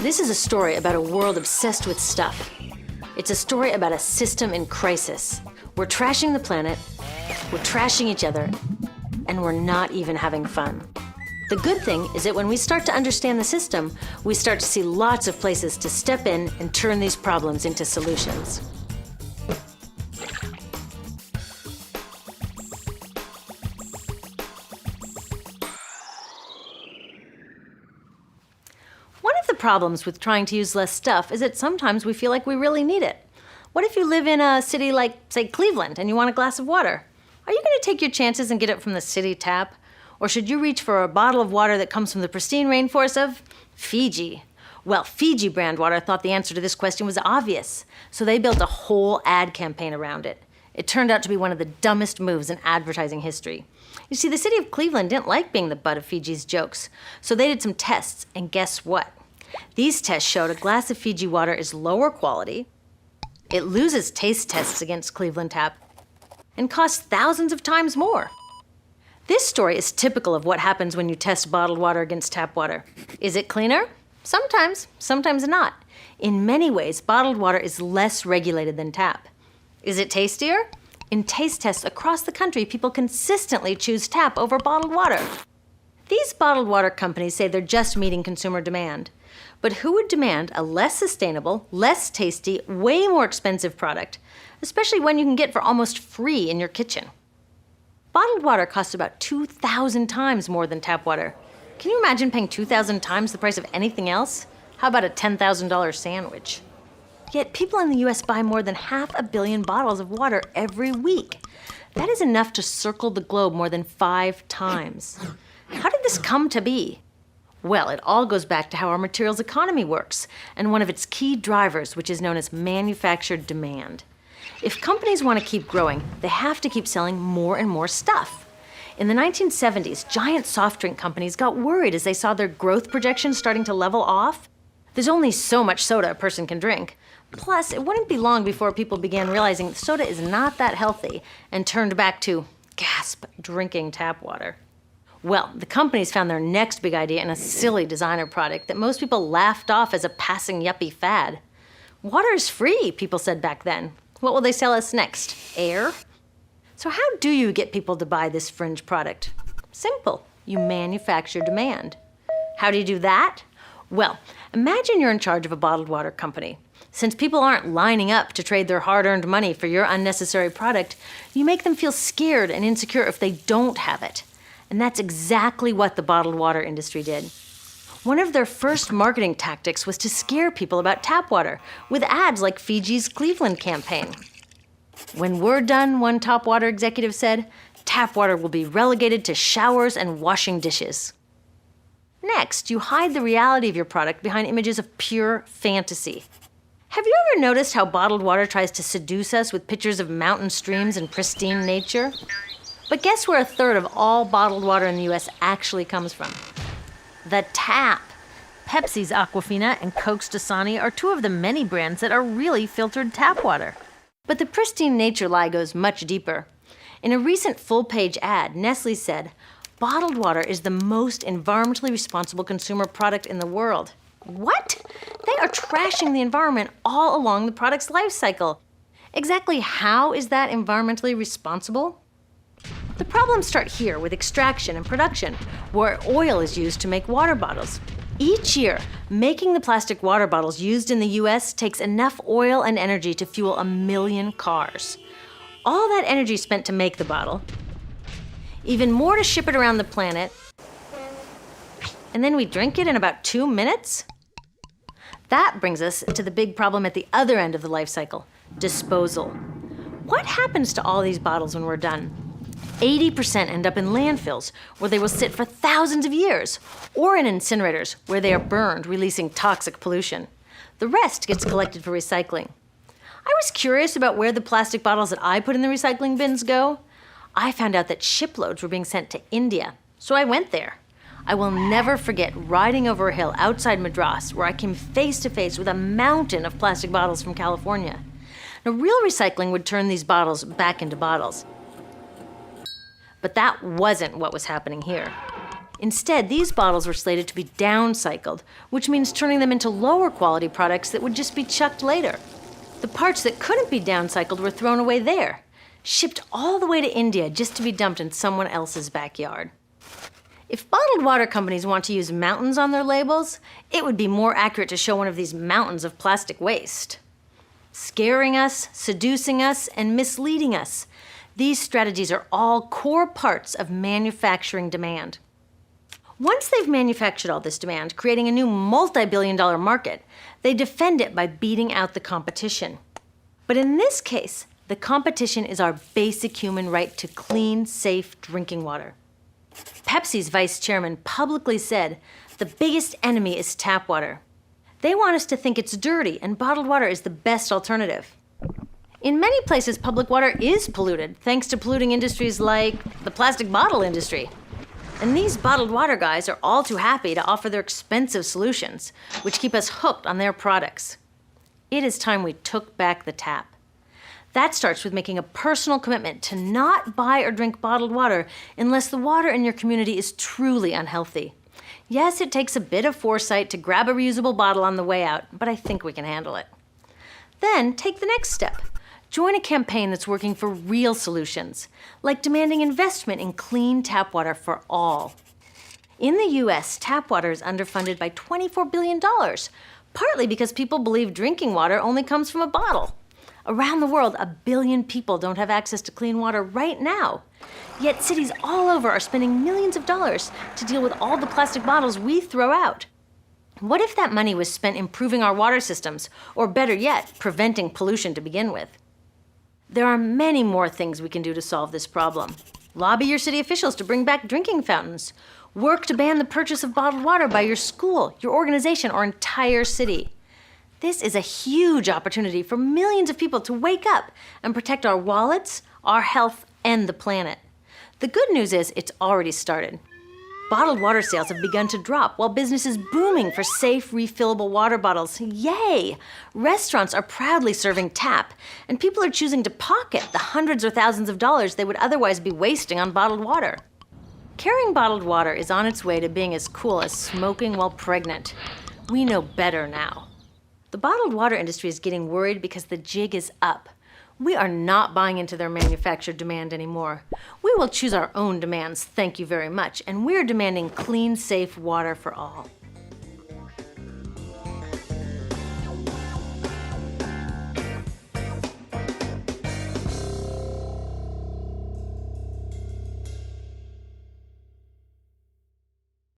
This is a story about a world obsessed with stuff. It's a story about a system in crisis. We're trashing the planet, we're trashing each other, and we're not even having fun. The good thing is that when we start to understand the system, we start to see lots of places to step in and turn these problems into solutions. One of the problems with trying to use less stuff is that sometimes we feel like we really need it. What if you live in a city like, say, Cleveland, and you want a glass of water? Are you going to take your chances and get it from the city tap? Or should you reach for a bottle of water that comes from the pristine rainforest of Fiji? Well, Fiji Brand Water thought the answer to this question was obvious, so they built a whole ad campaign around it. It turned out to be one of the dumbest moves in advertising history. You see, the city of Cleveland didn't like being the butt of Fiji's jokes, so they did some tests, and guess what? These tests showed a glass of Fiji water is lower quality, it loses taste tests against Cleveland Tap, and costs thousands of times more. This story is typical of what happens when you test bottled water against tap water. Is it cleaner? Sometimes, sometimes not. In many ways, bottled water is less regulated than tap. Is it tastier? In taste tests across the country, people consistently choose tap over bottled water. These bottled water companies say they're just meeting consumer demand. But who would demand a less sustainable, less tasty, way more expensive product, especially when you can get for almost free in your kitchen? Bottled water costs about 2,000 times more than tap water. Can you imagine paying 2,000 times the price of anything else? How about a $10,000 sandwich? Yet people in the US buy more than 500 million bottles of water every week. That is enough to circle the globe more than 5 times. How did this come to be? Well, it all goes back to how our materials economy works, and one of its key drivers, which is known as manufactured demand. If companies want to keep growing, they have to keep selling more and more stuff. In the 1970s, giant soft drink companies got worried as they saw their growth projections starting to level off. There's only so much soda a person can drink. Plus, it wouldn't be long before people began realizing that soda is not that healthy and turned back to, gasp, drinking tap water. Well, the companies found their next big idea in a silly designer product that most people laughed off as a passing yuppie fad. Water is free, people said back then. What will they sell us next? Air? So how do you get people to buy this fringe product? Simple. You manufacture demand. How do you do that? Well, imagine you're in charge of a bottled water company. Since people aren't lining up to trade their hard-earned money for your unnecessary product, you make them feel scared and insecure if they don't have it. And that's exactly what the bottled water industry did. One of their first marketing tactics was to scare people about tap water with ads like Fiji's Cleveland campaign. When we're done, one top water executive said, tap water will be relegated to showers and washing dishes. Next, you hide the reality of your product behind images of pure fantasy. Have you ever noticed how bottled water tries to seduce us with pictures of mountain streams and pristine nature? But guess where 1/3 of all bottled water in the US actually comes from? The tap. Pepsi's Aquafina and Coke's Dasani are 2 of the many brands that are really filtered tap water. But the pristine nature lie goes much deeper. In a recent full-page ad, Nestle said, bottled water is the most environmentally responsible consumer product in the world. What? They are trashing the environment all along the product's life cycle. Exactly how is that environmentally responsible? The problems start here with extraction and production, where oil is used to make water bottles. Each year, making the plastic water bottles used in the US takes enough oil and energy to fuel 1 million cars. All that energy spent to make the bottle, even more to ship it around the planet, and then we drink it in about 2 minutes? That brings us to the big problem at the other end of the life cycle, disposal. What happens to all these bottles when we're done? 80% end up in landfills, where they will sit for thousands of years, or in incinerators, where they are burned, releasing toxic pollution. The rest gets collected for recycling. I was curious about where the plastic bottles that I put in the recycling bins go. I found out that shiploads were being sent to India, so I went there. I will never forget riding over a hill outside Madras, where I came face to face with a mountain of plastic bottles from California. Now, real recycling would turn these bottles back into bottles. But that wasn't what was happening here. Instead, these bottles were slated to be downcycled, which means turning them into lower quality products that would just be chucked later. The parts that couldn't be downcycled were thrown away there, shipped all the way to India just to be dumped in someone else's backyard. If bottled water companies want to use mountains on their labels, it would be more accurate to show one of these mountains of plastic waste. Scaring us, seducing us, and misleading us. These strategies are all core parts of manufacturing demand. Once they've manufactured all this demand, creating a new multi-billion-dollar market, they defend it by beating out the competition. But in this case, the competition is our basic human right to clean, safe drinking water. Pepsi's vice chairman publicly said, the biggest enemy is tap water. They want us to think it's dirty and bottled water is the best alternative. In many places, public water is polluted, thanks to polluting industries like the plastic bottle industry. And these bottled water guys are all too happy to offer their expensive solutions, which keep us hooked on their products. It is time we took back the tap. That starts with making a personal commitment to not buy or drink bottled water unless the water in your community is truly unhealthy. Yes, it takes a bit of foresight to grab a reusable bottle on the way out, but I think we can handle it. Then take the next step. Join a campaign that's working for real solutions, like demanding investment in clean tap water for all. In the US, tap water is underfunded by $24 billion, partly because people believe drinking water only comes from a bottle. Around the world, 1 billion people don't have access to clean water right now. Yet cities all over are spending millions of dollars to deal with all the plastic bottles we throw out. What if that money was spent improving our water systems, or better yet, preventing pollution to begin with? There are many more things we can do to solve this problem. Lobby your city officials to bring back drinking fountains. Work to ban the purchase of bottled water by your school, your organization, or entire city. This is a huge opportunity for millions of people to wake up and protect our wallets, our health, and the planet. The good news is it's already started. Bottled water sales have begun to drop while business is booming for safe, refillable water bottles. Yay! Restaurants are proudly serving tap, and people are choosing to pocket the hundreds or thousands of dollars they would otherwise be wasting on bottled water. Carrying bottled water is on its way to being as cool as smoking while pregnant. We know better now. The bottled water industry is getting worried because the jig is up. We are not buying into their manufactured demand anymore. We will choose our own demands, thank you very much, and we're demanding clean, safe water for all.